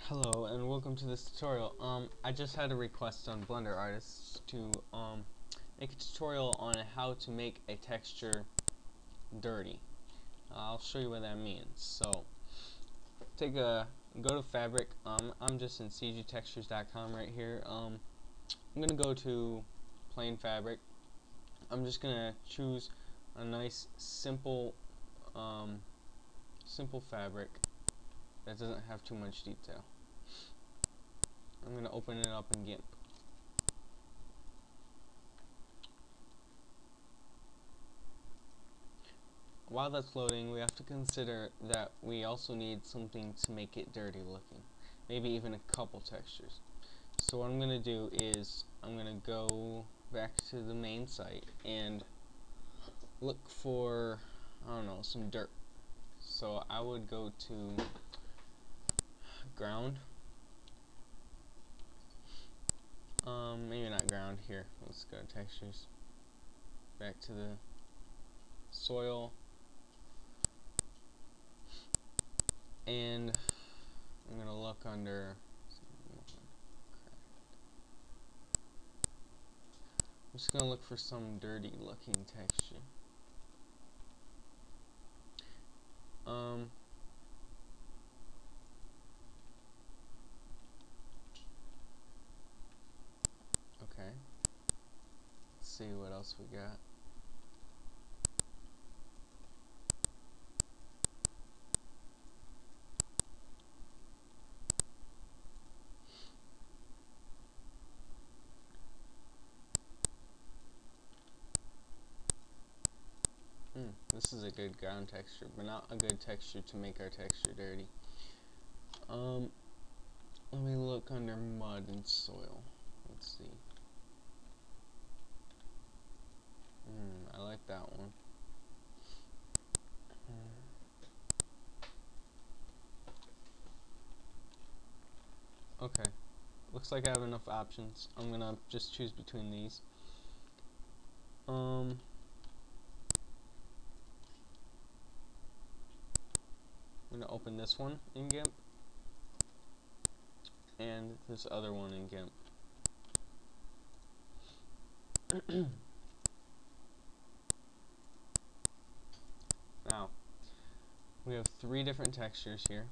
Hello and welcome to this tutorial. I just had a request on Blender Artists to make a tutorial on how to make a texture dirty. I'll show you what that means. So go to Fabric. I'm just in cgtextures.com right here. I'm gonna go to plain fabric. I'm just gonna choose a nice simple fabric that doesn't have too much detail. I'm going to open it up in Gimp. While that's loading, we have to consider that we also need something to make it dirty looking. Maybe even a couple textures. So what I'm going to do is I'm going to go back to the main site and look for, I don't know, some dirt. So I would go to ground. Maybe not ground here. Let's go to textures. Back to the soil. And I'm going to look under. I'm just going to look for some dirty looking texture. Okay. Let's see what else we got. This is a good ground texture, but not a good texture to make our texture dirty. Let me look under mud and soil. Let's see. I like that one. Okay. Looks like I have enough options. I'm gonna just choose between these. I'm going to open this one in Gimp and this other one in Gimp. Now, we have 3 different textures here.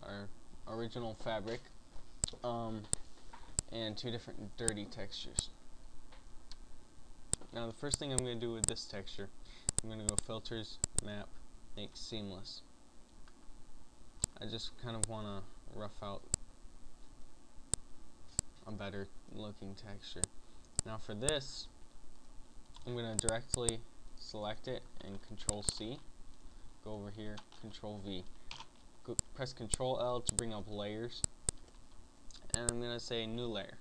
Our original fabric, and 2 different dirty textures. Now the first thing I'm going to do with this texture, I'm going to go Filters, Map, Make Seamless. I just kind of want to rough out a better looking texture. Now for this, I'm going to directly select it and Control C. Go over here, Control V. Press Control L to bring up layers. And I'm going to say New Layer.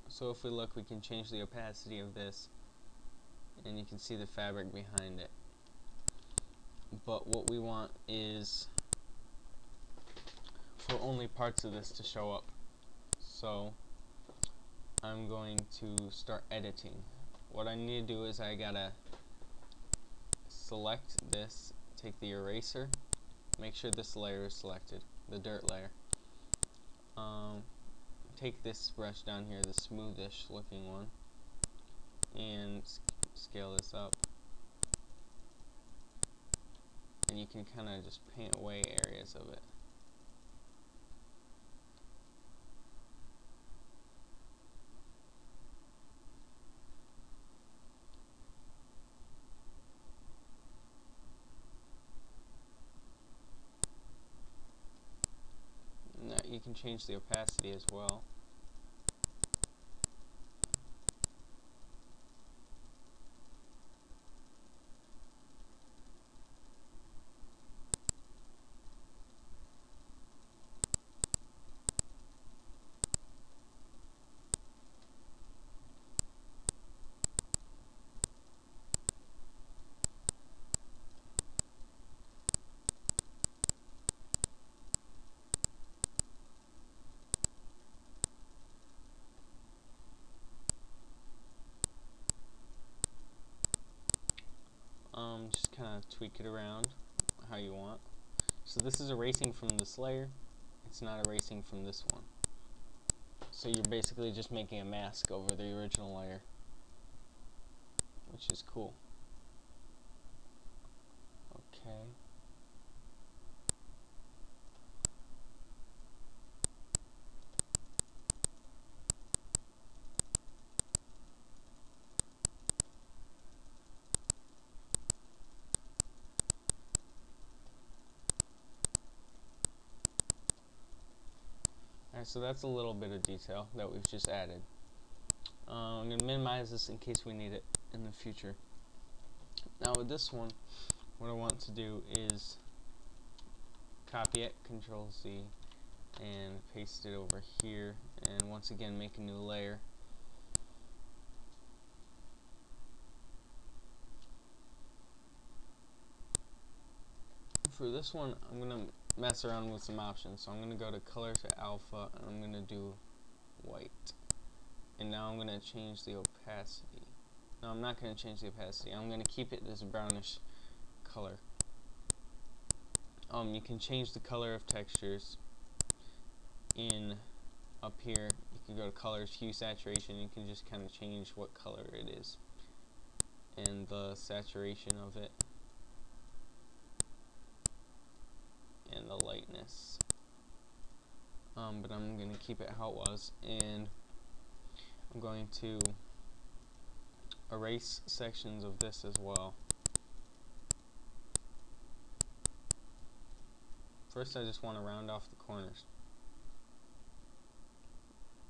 So if we look, we can change the opacity of this, and you can see the fabric behind it. But what we want is for only parts of this to show up. So I'm going to start editing. What I need to do is I gotta select this, take the eraser, make sure this layer is selected, the dirt layer. Take this brush down here, the smoothish looking one, and scale this up. And you can kind of just paint away areas of it. And you can change the opacity as well. Just kind of tweak it around how you want. So this is erasing from this layer, it's not erasing from this one. So you're basically just making a mask over the original layer, which is cool. Okay. Alright, so that's a little bit of detail that we've just added. I'm going to minimize this in case we need it in the future. Now with this one, what I want to do is copy it, Control Z, and paste it over here, and once again make a new layer. For this one, I'm going to mess around with some options. So I'm going to go to color to alpha, and I'm going to do white. And now I'm going to change the opacity. No, I'm not going to change the opacity. I'm going to keep it this brownish color. You can change the color of textures in up here. You can go to colors, hue, saturation. You can just kind of change what color it is and the saturation of it and the lightness. But I'm going to keep it how it was, and I'm going to erase sections of this as well. First, I just want to round off the corners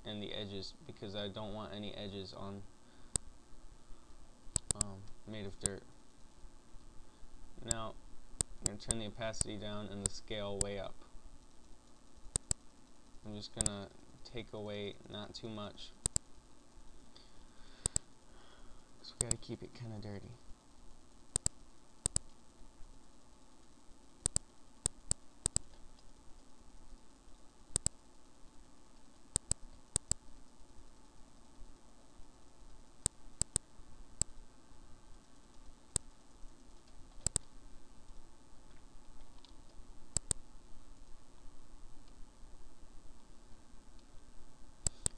and the edges because I don't want any edges on made of dirt. Now, I'm going to turn the opacity down and the scale way up. I'm just going to take away not too much because we got to keep it kind of dirty.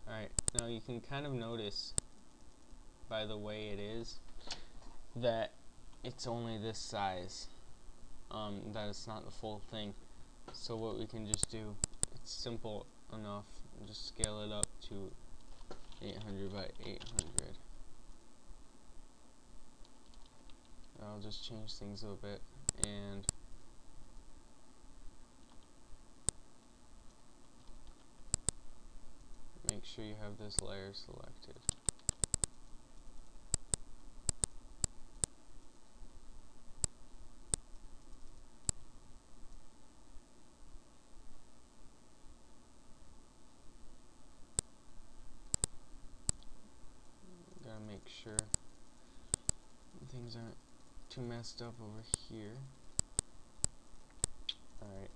Alright, now you can kind of notice by the way it is that it's only this size, that it's not the full thing. So what we can just do, it's simple enough, just scale it up to 800 by 800. I'll just change things a bit and make sure you have this layer selected. Gotta make sure things aren't too messed up over here. Alright,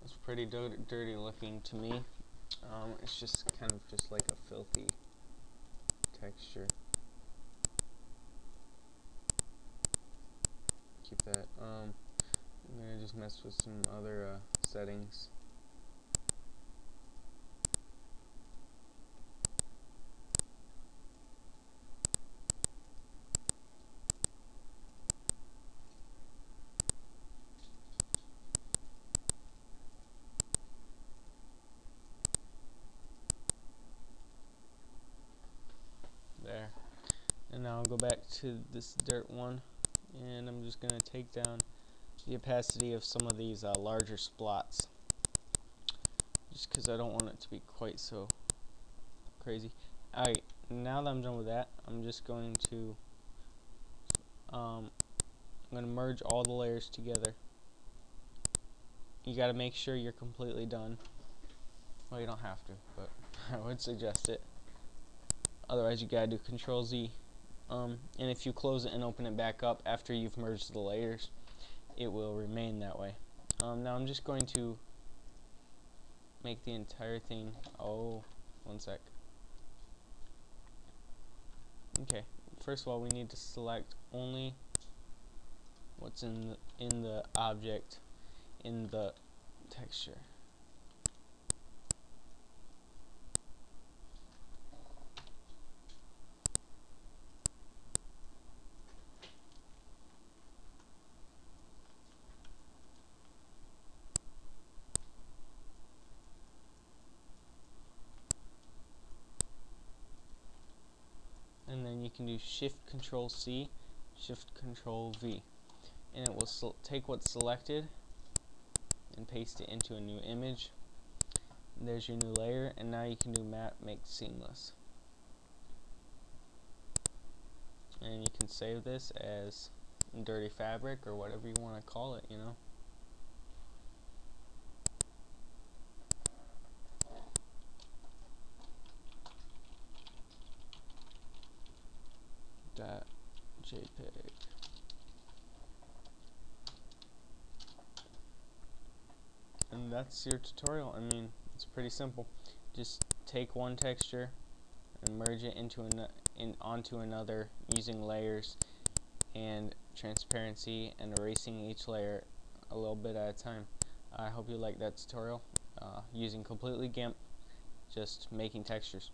it's pretty dirty looking to me. It's just kind of just like a filthy texture. Keep that. I'm gonna just mess with some other settings. There. And now I'll go back to this dirt one, and I'm just going to take down the opacity of some of these larger splots, just because I don't want it to be quite so crazy. Alright, now that I'm done with that, I'm just going to merge all the layers together. You got to make sure you're completely done. Well, you don't have to, but I would suggest it. Otherwise, you gotta do Control Z. And if you close it and open it back up after you've merged the layers, it will remain that way. Now I'm just going to make the entire thing. Oh, one sec. Okay, first of all we need to select only what's in the object in the texture. And then you can do Shift Control C, Shift Control V, and it will take what's selected and paste it into a new image. And there's your new layer, and now you can do Map Make Seamless, and you can save this as Dirty Fabric or whatever you want to call it, you know. .jpg. And that's your tutorial. I mean, it's pretty simple. Just take one texture and merge it into onto another using layers and transparency and erasing each layer a little bit at a time. I hope you like that tutorial using completely Gimp, just making textures.